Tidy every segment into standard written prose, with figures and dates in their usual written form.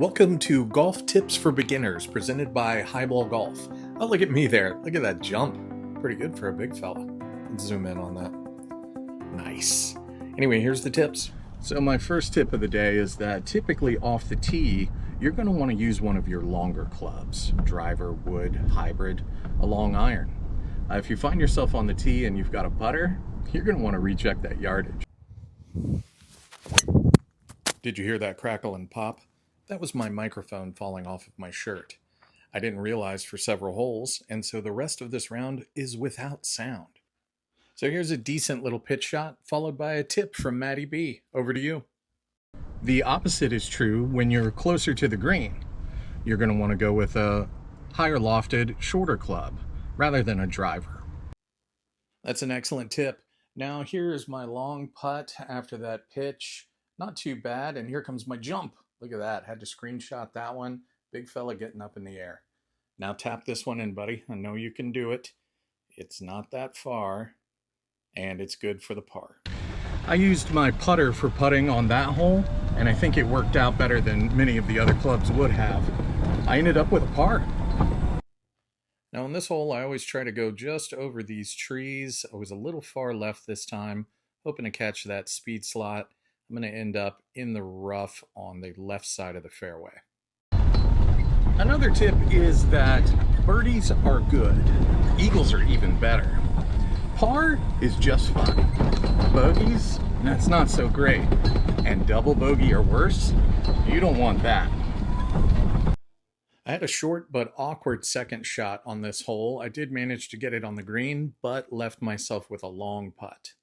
Welcome to Golf Tips for Beginners, presented by Highball Golf. Oh, look at me there. Look at that jump. Pretty good for a big fella. Let's zoom in on that. Nice. Anyway, here's the tips. So my first tip of the day is that typically off the tee, you're going to want to use one of your longer clubs, driver, wood, hybrid, a long iron. If you find yourself on the tee and you've got a putter, you're going to want to recheck that yardage. Did you hear that crackle and pop? That was my microphone falling off of my shirt. I didn't realize for several holes, and so the rest of this round is without sound. So here's a decent little pitch shot, followed by a tip from Matty B. Over to you. The opposite is true when you're closer to the green. You're going to want to go with a higher lofted, shorter club, rather than a driver. That's an excellent tip. Now here's my long putt after that pitch. Not too bad, and here comes my jump. Look at that. Had to screenshot that one. Big fella getting up in the air. Now tap this one in, buddy. I know you can do it. It's not that far, and it's good for the par. I used my putter for putting on that hole, and I think it worked out better than many of the other clubs would have. I ended up with a par. Now in this hole, I always try to go just over these trees. I was a little far left this time, hoping to catch that speed slot. I'm going to end up in the rough on the left side of the fairway. Another tip is that birdies are good. Eagles are even better. Par is just fine. Bogeys, that's not so great. And double bogey or worse, you don't want that. I had a short but awkward second shot on this hole. I did manage to get it on the green, but left myself with a long putt.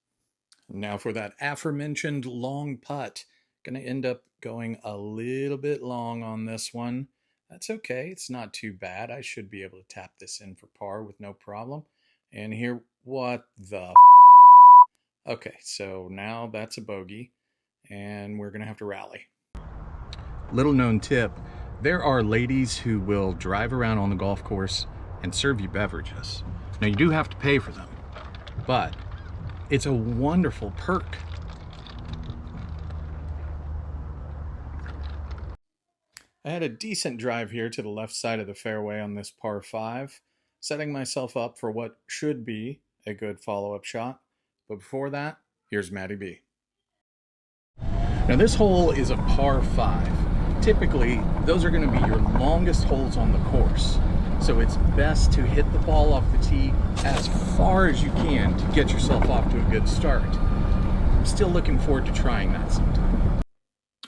Now for that aforementioned long putt, gonna end up going a little bit long on this one. That's okay, it's not too bad. I should be able to tap this in for par with no problem. And here, what the Okay, so now that's a bogey, and we're gonna have to rally. Little known tip, there are ladies who will drive around on the golf course and serve you beverages. Now you do have to pay for them, but it's a wonderful perk. I had a decent drive here to the left side of the fairway on this par 5, setting myself up for what should be a good follow-up shot. But before that, here's Matty B. Now this hole is a par 5. Typically, those are going to be your longest holes on the course. So it's best to hit the ball off the tee as far as you can to get yourself off to a good start. I'm still looking forward to trying that sometime.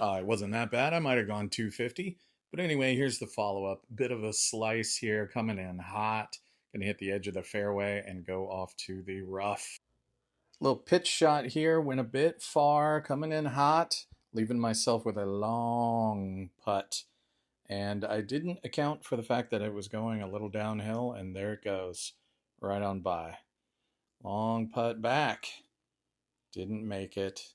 It wasn't that bad. I might have gone 250. But anyway, here's the follow-up. Bit of a slice here, coming in hot. Gonna hit the edge of the fairway and go off to the rough. Little pitch shot here, went a bit far, coming in hot, leaving myself with a long putt. And I didn't account for the fact that it was going a little downhill, and there it goes, right on by. Long putt back. Didn't make it.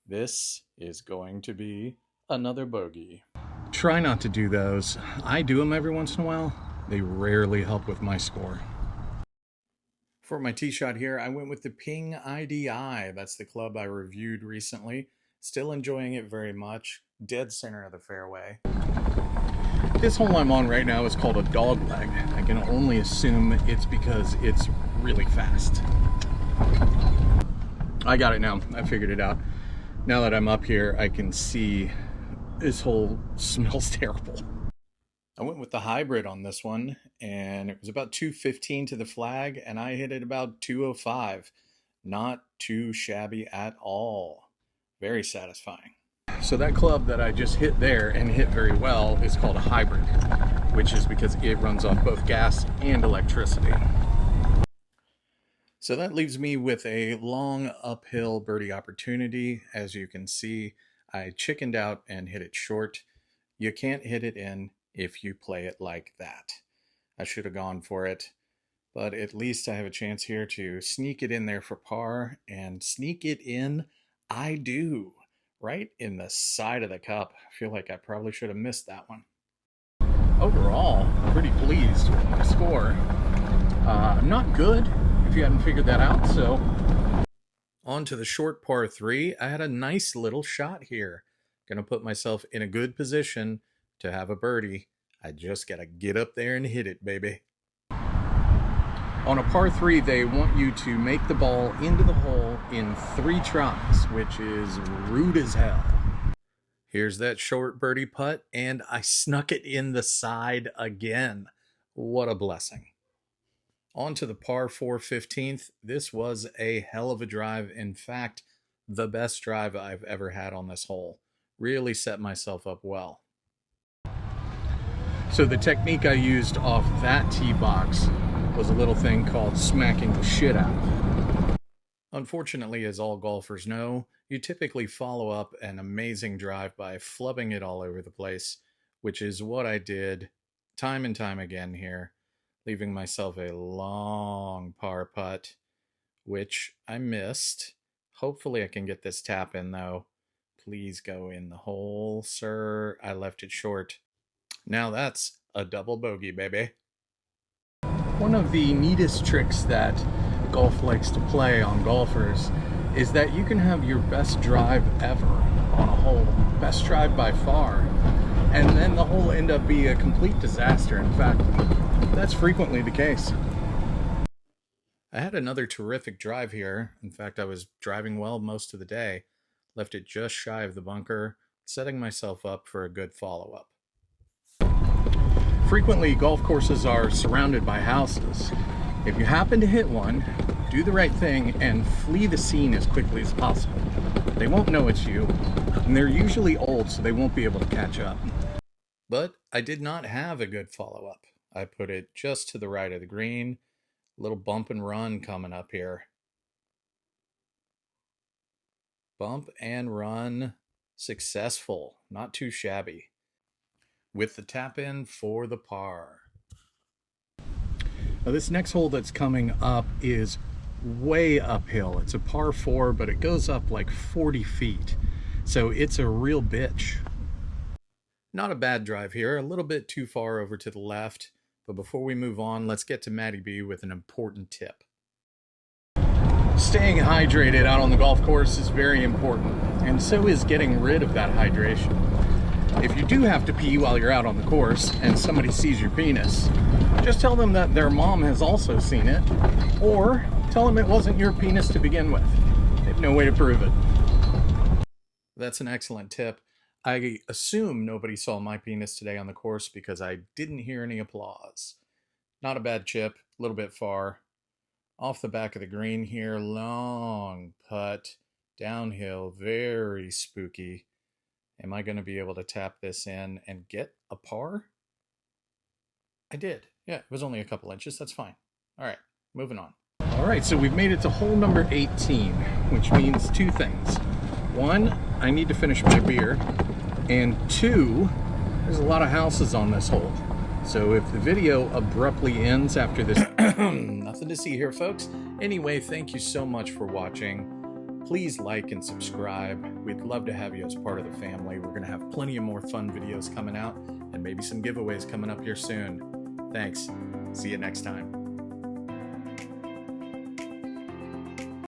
This is going to be another bogey. Try not to do those. I do them every once in a while. They rarely help with my score. For my tee shot here, I went with the Ping IDI. That's the club I reviewed recently. Still enjoying it very much. Dead center of the fairway. This hole I'm on right now is called a dog leg. I can only assume it's because it's really fast. I got it now. I figured it out. Now that I'm up here, I can see this hole smells terrible. I went with the hybrid on this one, and it was about 215 to the flag, and I hit it about 205. Not too shabby at all. Very satisfying. So that club that I just hit there and hit very well is called a hybrid, which is because it runs off both gas and electricity. So that leaves me with a long uphill birdie opportunity. As you can see, I chickened out and hit it short. You can't hit it in if you play it like that. I should have gone for it, but at least I have a chance here to sneak it in there for par, and sneak it in I do. Right in the side of the cup. I feel like I probably should have missed that one. Overall, pretty pleased with my score. Not good, if you hadn't figured that out, so. On to the short par 3. I had a nice little shot here. Gonna put myself in a good position to have a birdie. I just gotta get up there and hit it, baby. On a par 3, they want you to make the ball into the hole in 3 tries, which is rude as hell. Here's that short birdie putt, and I snuck it in the side again. What a blessing. On to the par 4 15th. This was a hell of a drive. In fact, the best drive I've ever had on this hole. Really set myself up well. So the technique I used off that tee box was a little thing called smacking the shit out of it. Unfortunately, as all golfers know, you typically follow up an amazing drive by flubbing it all over the place, which is what I did time and time again here, leaving myself a long par putt, which I missed. Hopefully I can get this tap in, though. Please go in the hole, sir. I left it short. Now that's a double bogey, baby. One of the neatest tricks that golf likes to play on golfers is that you can have your best drive ever on a hole, best drive by far, and then the hole end up being a complete disaster. In fact, that's frequently the case. I had another terrific drive here. In fact, I was driving well most of the day. Left it just shy of the bunker, setting myself up for a good follow-up. Frequently, golf courses are surrounded by houses. If you happen to hit one, do the right thing and flee the scene as quickly as possible. They won't know it's you, and they're usually old, so they won't be able to catch up. But I did not have a good follow-up. I put it just to the right of the green. A little bump and run coming up here. Bump and run successful. Not too shabby. With the tap in for the par. Now this next hole that's coming up is way uphill. It's a par 4, but it goes up like 40 feet. So it's a real bitch. Not a bad drive here, a little bit too far over to the left. But before we move on, let's get to Matty B with an important tip. Staying hydrated out on the golf course is very important, and so is getting rid of that hydration. If you do have to pee while you're out on the course and somebody sees your penis, just tell them that their mom has also seen it, or tell them it wasn't your penis to begin with. They have no way to prove it. That's an excellent tip. I assume nobody saw my penis today on the course because I didn't hear any applause. Not a bad chip, a little bit far. Off the back of the green here, long putt, downhill, very spooky. Am I going to be able to tap this in and get a par? I did. Yeah, it was only a couple inches. That's fine. All right, moving on. All right, so we've made it to hole number 18, which means 2 things. 1, I need to finish my beer. And 2, there's a lot of houses on this hole. So if the video abruptly ends after this... Nothing to see here, folks. Anyway, thank you so much for watching. Please like and subscribe. We'd love to have you as part of the family. We're going to have plenty of more fun videos coming out and maybe some giveaways coming up here soon. Thanks. See you next time.